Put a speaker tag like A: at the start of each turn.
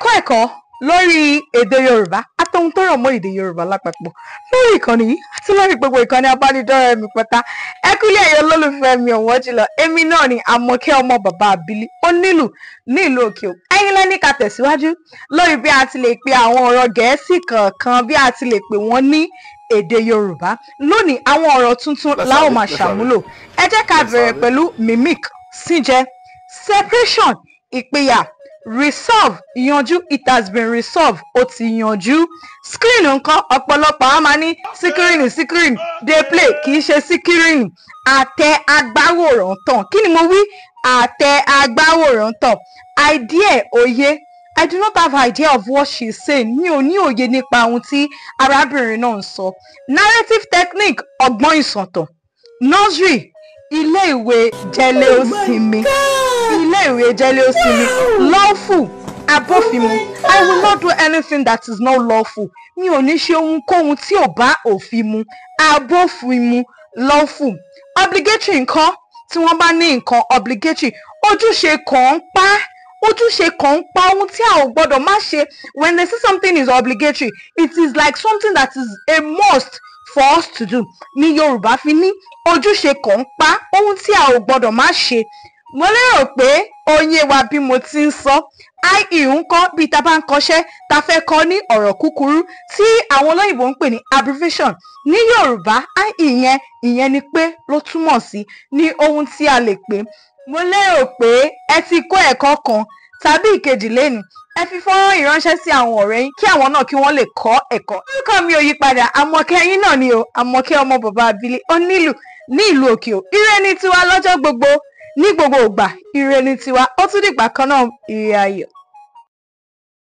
A: ẹ̀kọ́ lórí èdè Yorùbá àtọhun tó rọ̀ mọ́ èdè Yorùbá lápapọ̀ lórí ìkànnì yìí àti lórí gbogbo ìkànnì abánidọ́rẹ̀ẹ́ mi pátá ẹ kú ilé ẹ̀yọ́ olólùfẹ́ mi ọ̀wọ́n jùlọ èmi náà ni Àmọ̀kẹ́ ọmọ bàbá àbílí onílù ní ìlú òkè òkun ẹ̀yin lẹ ní ká tẹ̀síwájú lórí bí a ti lè pe àwọn ọ̀rọ̀ Gẹ̀ẹ́sì kọ̀ọ̀kan bí a ti lè pè wọ́n ní èdè Yorùbá lónìí àwọn ọ̀rọ̀ tuntun la ó máa ṣàmúlò ẹ jẹ́ ká bẹ̀rẹ̀ pẹ̀lú mimic síjẹ separation ìpínyà resolve yanjú it has been resolved ó ti yanjú screen nǹkan ọ̀pọ̀lọpọ̀ a máa ní síkírìnì dey play kì í ṣe síkírìnì àtẹ agbáwòrán tàn kí ni mo wí àtẹ agbáwòrán tàn idea òye I do not have idea of what she is saying mi ò ní òye nípa ohun tí arábìnrin náà ń sọ narrative technique ọgbọ́n ìsọ̀tàn nursery ilé ìwé jẹ́lé ó sinmi ilé-ìwé jẹ́lé ó sinmi lawful abófinmu I will not do anything that is not lawful mi ò ní ṣe ohunkóhun tí ò bá òfin mu abófinmu lawful obligatory nǹkan tí wọ́n bá ní nǹkan obligatory ojúṣe kan ń pa ohun tí a ò gbọ́dọ̀ má ṣe when they say something is obligatory it is like something that is a must for us to do ní Yorùbá fi ní ojúṣe kan ń pa ohun tí a ò gbọ́dọ̀ má ṣe mo lérò pé ó yé wa bí mo ti ń sọ ie ń kọ́ bí ta bá ń kọ́ṣẹ́ ta fẹ́ kọ́ ní ọ̀rọ̀ kúkúrú tí àwọn olóyìnbó ń pè ní abbreviation ní Yorùbá ie ìyẹn ni pé ló túmọ̀ sí ní ohun tí a lè pè mo lérò pé ẹ ti kọ́ ẹ̀kọ́ kan tàbí ìkejì lẹ́nu ẹ fi fọ́nrán ìránṣẹ́ sí àwọn ọ̀rẹ́ yín kí àwọn náà kí wọ́n lè kọ́ ẹ̀kọ́ orúkọ mi ò yí padà Àmọ̀kẹ́ yín náà ni o Àmọ̀kẹ́ ọmọ bàbá àbílí onílù ní ìlú òkè ò ire ni tiwa lọ́jọ́ gbogbo ní gbogbo ìgbà ire ni tiwa ó tún dìgbà kan náà ire ayọ̀.